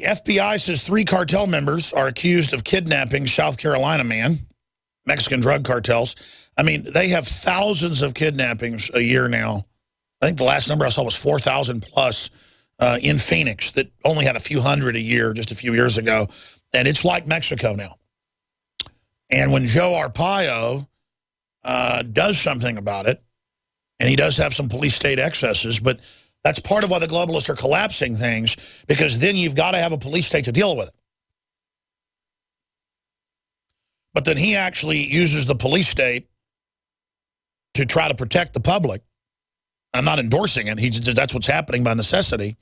FBI says 3 cartel members are accused of kidnapping South Carolina man, Mexican drug cartels. I mean, they have thousands of kidnappings a year now. I think the last number I saw was 4,000 plus in Phoenix that only had a few hundred a year just a few years ago. And it's like Mexico now. And when Joe Arpaio does something about it, and he does have some police state excesses, but that's part of why the globalists are collapsing things, because then you've got to have a police state to deal with it. But then he actually uses the police state to try to protect the public. I'm not endorsing it. He just, that's what's happening by necessity.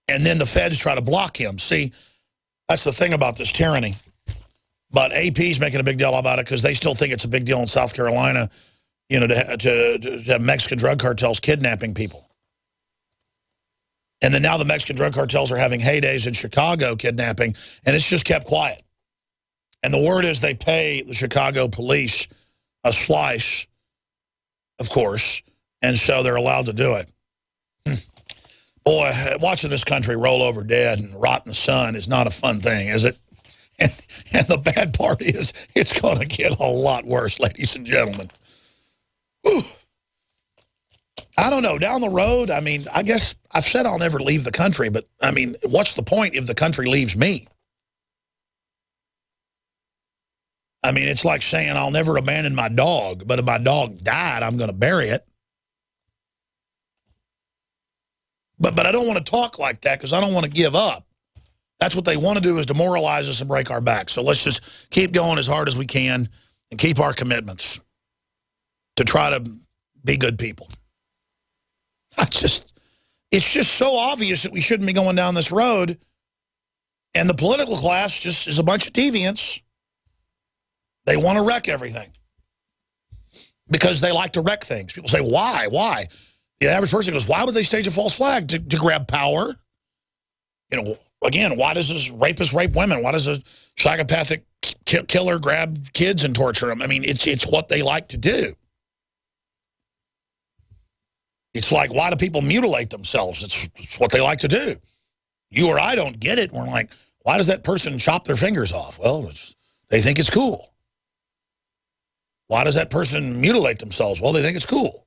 And then the feds try to block him. See, that's the thing about this tyranny. But AP's making a big deal about it because they still think it's a big deal in South Carolina, you know, to have Mexican drug cartels kidnapping people. And then now the Mexican drug cartels are having heydays in Chicago kidnapping, and it's just kept quiet. And the word is they pay the Chicago police a slice, of course, and so they're allowed to do it. Boy, watching this country roll over dead and rot in the sun is not a fun thing, is it? And the bad part is it's going to get a lot worse, ladies and gentlemen. Whew. I don't know. Down the road, I mean, I guess I've said I'll never leave the country, but, I mean, what's the point if the country leaves me? I mean, it's like saying I'll never abandon my dog, but if my dog died, I'm going to bury it. But I don't want to talk like that because I don't want to give up. That's what they want to do, is demoralize us and break our backs. So let's just keep going as hard as we can and keep our commitments to try to be good people. It's just so obvious that we shouldn't be going down this road. And the political class just is a bunch of deviants. They want to wreck everything because they like to wreck things. People say, why? Why? The average person goes, why would they stage a false flag? To grab power? You know, again, why does this rapist rape women? Why does a psychopathic killer grab kids and torture them? I mean, it's what they like to do. It's like, why do people mutilate themselves? It's what they like to do. You or I don't get it. We're like, why does that person chop their fingers off? Well, they think it's cool. Why does that person mutilate themselves? Well, they think it's cool.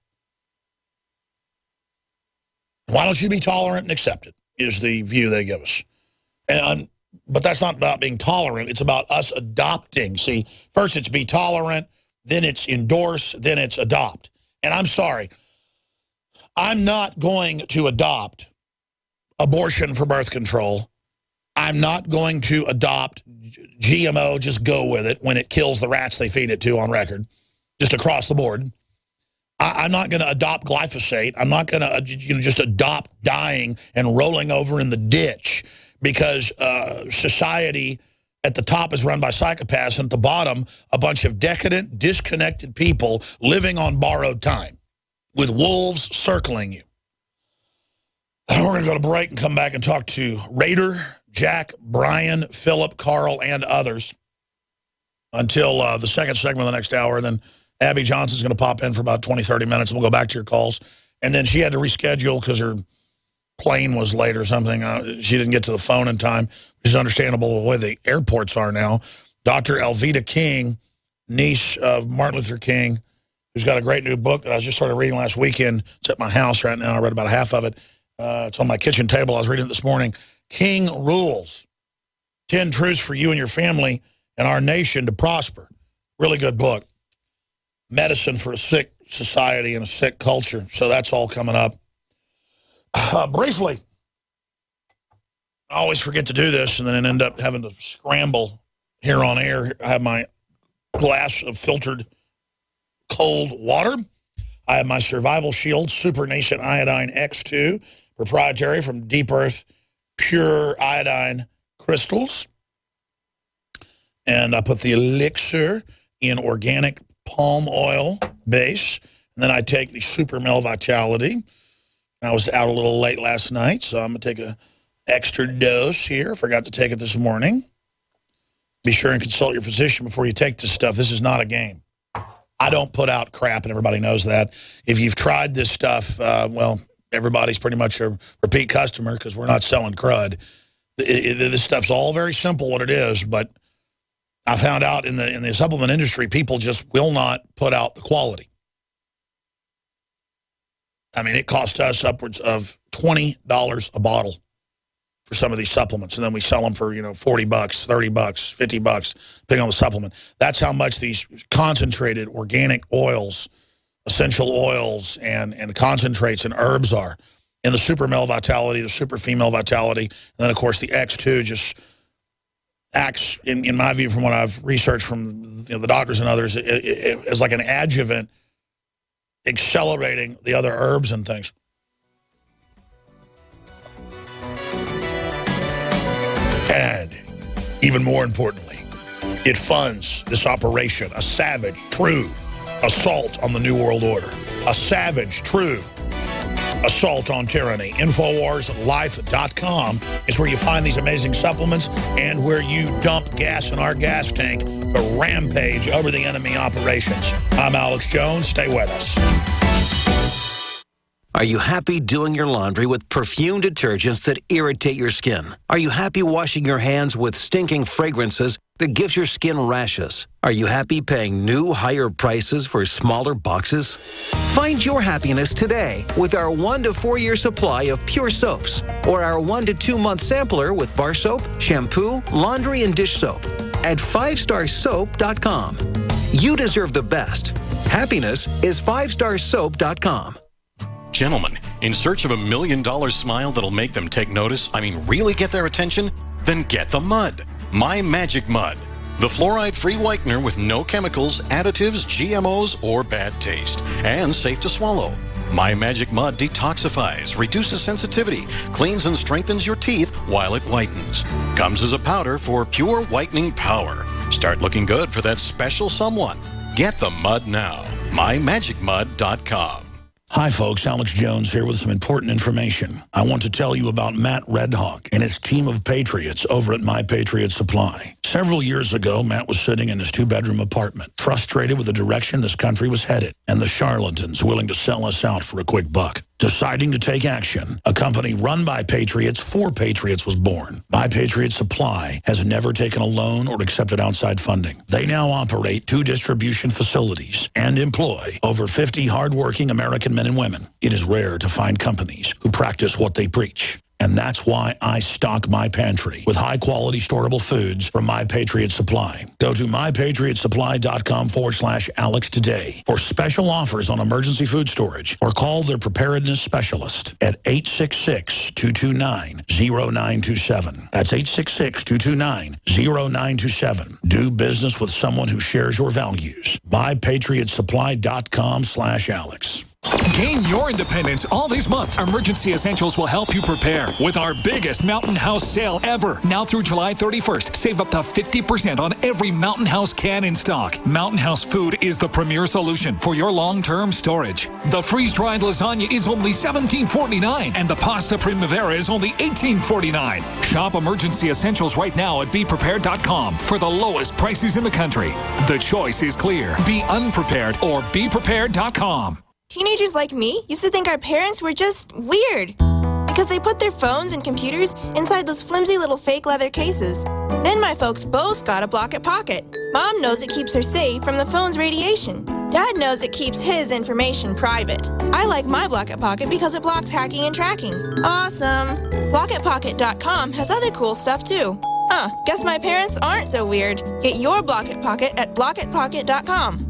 Why don't you be tolerant and accept it, is the view they give us. But that's not about being tolerant. It's about us adopting. See, first it's be tolerant, then it's endorse, then it's adopt. And I'm sorry, I'm not going to adopt abortion for birth control. I'm not going to adopt GMO, just go with it, when it kills the rats they feed it to on record, just across the board. I'm not going to adopt glyphosate. I'm not going to just adopt dying and rolling over in the ditch because society at the top is run by psychopaths and at the bottom a bunch of decadent, disconnected people living on borrowed time with wolves circling you. We're going to go to break and come back and talk to Raider, Jack, Brian, Philip, Carl, and others until the second segment of the next hour. And then Abby Johnson's going to pop in for about 20, 30 minutes, and we'll go back to your calls. And then she had to reschedule because her plane was late or something. She didn't get to the phone in time, which is understandable the way the airports are now. Dr. Alveda King, niece of Martin Luther King, who's got a great new book that I just started reading last weekend. It's at my house right now. I read about half of it. It's on my kitchen table. I was reading it this morning. King Rules, 10 Truths for You and Your Family and Our Nation to Prosper. Really good book. Medicine for a sick society and a sick culture. So that's all coming up. Briefly, I always forget to do this and then end up having to scramble here on air. I have my glass of filtered cold water. I have my Survival Shield Super Nascent Iodine X2, proprietary from Deep Earth Pure Iodine Crystals. And I put the elixir in organic palm oil base. And then I take the Super Mel Vitality. I was out a little late last night, so I'm going to take an extra dose here. Forgot to take it this morning. Be sure and consult your physician before you take this stuff. This is not a game. I don't put out crap, and everybody knows that. If you've tried this stuff, well, everybody's pretty much a repeat customer because we're not selling crud. This stuff's all very simple, what it is, but I found out in the supplement industry, people just will not put out the quality. I mean, it cost us upwards of $20 a bottle for some of these supplements, and then we sell them for, $40, $30, $50, depending on the supplement. That's how much these concentrated organic oils, essential oils, and concentrates and herbs are. In the super male vitality, the super female vitality, and then, of course, the X2 just acts, in my view, from what I've researched from the doctors and others, as like an adjuvant, accelerating the other herbs and things. And even more importantly, it funds this operation, a savage, true assault on the New World Order. A savage, true assault on tyranny. InfoWarsLife.com is where you find these amazing supplements and where you dump gas in our gas tank to rampage over the enemy operations. I'm Alex Jones. Stay with us. Are you happy doing your laundry with perfume detergents that irritate your skin? Are you happy washing your hands with stinking fragrances that gives your skin rashes? Are you happy paying new, higher prices for smaller boxes? Find your happiness today with our 1 to 4 year supply of pure soaps or our 1 to 2 month sampler with bar soap, shampoo, laundry, and dish soap at 5starsoap.com. You deserve the best. Happiness is 5starsoap.com. Gentlemen, in search of $1 million smile that'll make them take notice, really get their attention? Then get the Mud. My Magic Mud. The fluoride-free whitener with no chemicals, additives, GMOs, or bad taste. And safe to swallow. My Magic Mud detoxifies, reduces sensitivity, cleans and strengthens your teeth while it whitens. Comes as a powder for pure whitening power. Start looking good for that special someone. Get the Mud now. MyMagicMud.com. Hi, folks. Alex Jones here with some important information. I want to tell you about Matt Redhawk and his team of patriots over at My Patriot Supply. Several years ago, Matt was sitting in his 2-bedroom apartment, frustrated with the direction this country was headed and the charlatans willing to sell us out for a quick buck. Deciding to take action, a company run by patriots for patriots was born. My Patriot Supply has never taken a loan or accepted outside funding. They now operate 2 distribution facilities and employ over 50 hardworking American men and women. It is rare to find companies who practice what they preach. And that's why I stock my pantry with high-quality storable foods from My Patriot Supply. Go to mypatriotsupply.com/Alex today for special offers on emergency food storage or call their preparedness specialist at 866-229-0927. That's 866-229-0927. Do business with someone who shares your values. mypatriotsupply.com/Alex. Gain your independence all this month. Emergency Essentials will help you prepare with our biggest Mountain House sale ever. Now through July 31st, save up to 50% on every Mountain House can in stock. Mountain House food is the premier solution for your long-term storage. The freeze-dried lasagna is only $17.49 and the pasta primavera is only $18.49. Shop Emergency Essentials right now at BePrepared.com for the lowest prices in the country. The choice is clear. Be unprepared or BePrepared.com. Teenagers like me used to think our parents were just weird because they put their phones and computers inside those flimsy little fake leather cases. Then my folks both got a Block-It Pocket. Mom knows it keeps her safe from the phone's radiation. Dad knows it keeps his information private. I like my Block-It Pocket because it blocks hacking and tracking. Awesome! BlockItPocket.com has other cool stuff too. Guess my parents aren't so weird. Get your Block-It Pocket at BlockItPocket.com.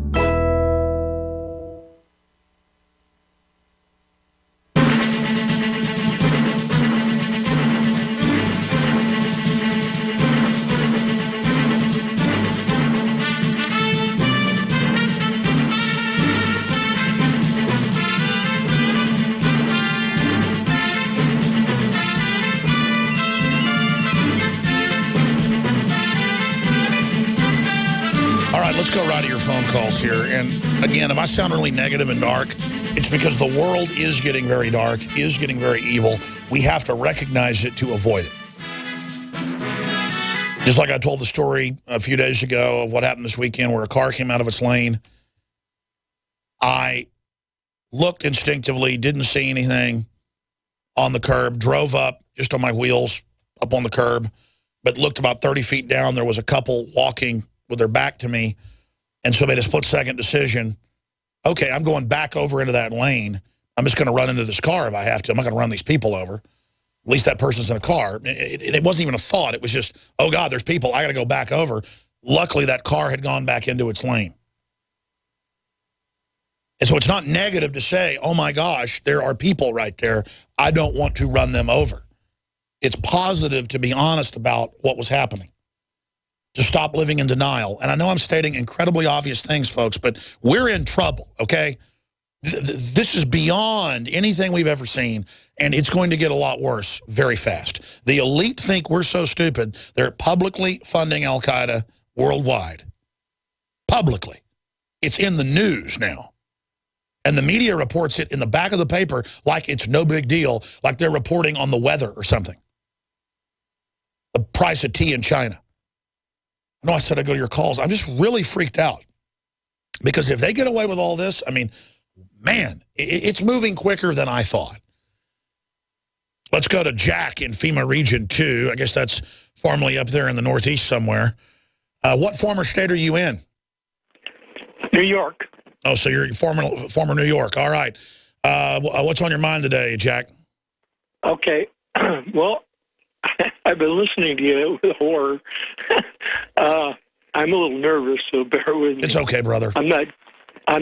Let's go right to your phone calls here. And again, if I sound really negative and dark, it's because the world is getting very dark, is getting very evil. We have to recognize it to avoid it. Just like I told the story a few days ago of what happened this weekend where a car came out of its lane. I looked instinctively, didn't see anything on the curb, drove up just on my wheels, up on the curb, but looked about 30 feet down. There was a couple walking with their back to me, and so made a split-second decision. Okay, I'm going back over into that lane. I'm just going to run into this car if I have to. I'm not going to run these people over. At least that person's in a car. It wasn't even a thought. It was just, oh, God, there's people. I got to go back over. Luckily, that car had gone back into its lane. And so it's not negative to say, oh, my gosh, there are people right there. I don't want to run them over. It's positive to be honest about what was happening, to stop living in denial. And I know I'm stating incredibly obvious things, folks, but we're in trouble, okay? This is beyond anything we've ever seen, and it's going to get a lot worse very fast. The elite think we're so stupid, they're publicly funding al-Qaeda worldwide. Publicly. It's in the news now. And the media reports it in the back of the paper like it's no big deal, like they're reporting on the weather or something. The price of tea in China. I know I said I'd go to your calls. I'm just really freaked out. Because if they get away with all this, I mean, man, it's moving quicker than I thought. Let's go to Jack in FEMA Region 2. I guess that's formerly up there in the Northeast somewhere. What former state are you in? New York. Oh, so you're former New York. All right. What's on your mind today, Jack? Okay. Well, I've been listening to you with horror. I'm a little nervous, so bear with me. It's okay, brother. I'm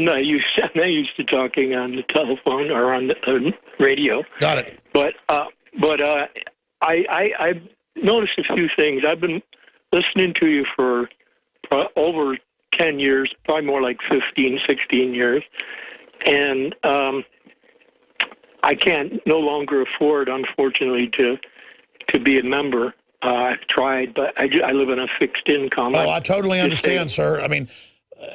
not used to talking on the telephone or on the radio. Got it. But I've noticed a few things. I've been listening to you for over 10 years, probably more like 15, 16 years. And I can't no longer afford, unfortunately, to be a member. I've tried, but I live on a fixed income. Oh, I totally understand, sir. I mean,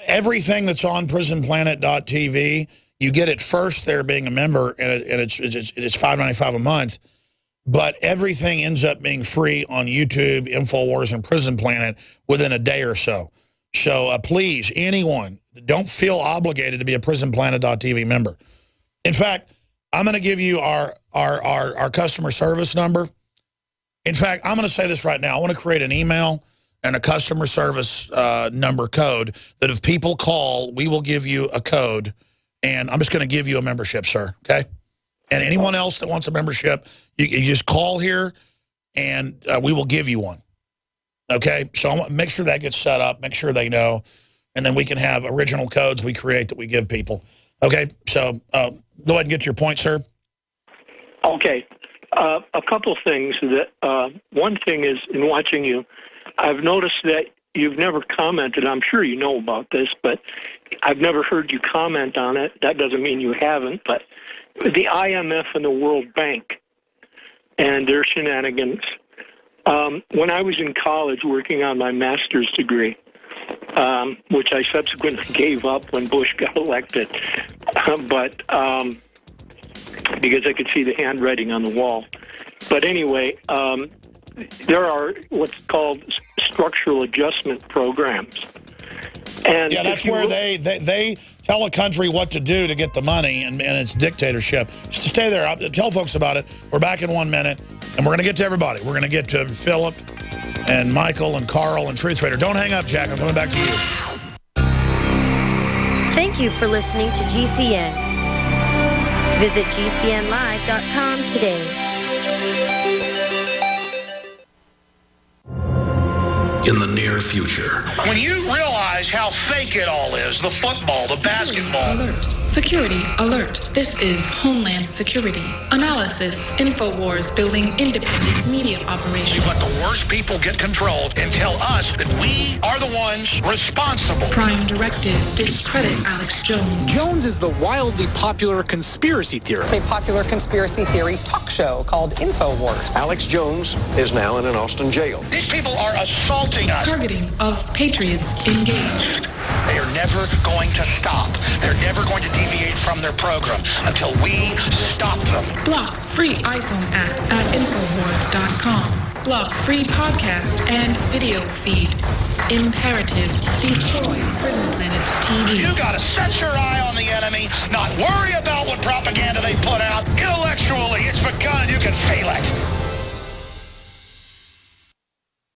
everything that's on prisonplanet.tv, you get it first there being a member, and it's $5.95 a month. But everything ends up being free on YouTube, InfoWars, and Prison Planet within a day or so. So please, anyone, don't feel obligated to be a prisonplanet.tv member. In fact, I'm going to give you our customer service number. In fact, I'm going to say this right now. I want to create an email and a customer service number code that if people call, we will give you a code, and I'm just going to give you a membership, sir, okay? And anyone else that wants a membership, you just call here, and we will give you one, okay? So I want to make sure that gets set up, make sure they know, and then we can have original codes we create that we give people. Okay, so go ahead and get to your point, sir. Okay. A couple things. One thing is, in watching you, I've noticed that you've never commented. I'm sure you know about this, but I've never heard you comment on it. That doesn't mean you haven't, but the IMF and the World Bank and their shenanigans. When I was in college working on my master's degree, which I subsequently gave up when Bush got elected, because I could see the handwriting on the wall. But anyway, there are what's called structural adjustment programs. And yeah, that's where they tell a country what to do to get the money, and it's dictatorship. Just stay there. I'll tell folks about it. We're back in 1 minute, and we're going to get to everybody. We're going to get to Philip and Michael and Carl and Truth Raider. Don't hang up, Jack. I'm coming back to you. Thank you for listening to GCN. Visit GCNlive.com today. In the near future. When you realize how fake it all is, the football, the basketball. Alert. Security alert. This is Homeland Security. Analysis. InfoWars building independent media operations. We let the worst people get control and tell us that we are the ones responsible. Prime directive. Discredit Alex Jones. Jones is the wildly popular conspiracy theorist. A popular conspiracy theory talk show called InfoWars. Alex Jones is now in an Austin jail. These people are assaulting us. Targeting of patriots engaged. They are never going to stop. They're never going to deviate from their program until we stop them. Block free iPhone app at Infowars.com. Block free podcast and video feed. Imperative. Destroy Prison Planet TV. You gotta set your eye on the enemy, not worry about what propaganda they put out. Intellectually, it's begun. You can feel it.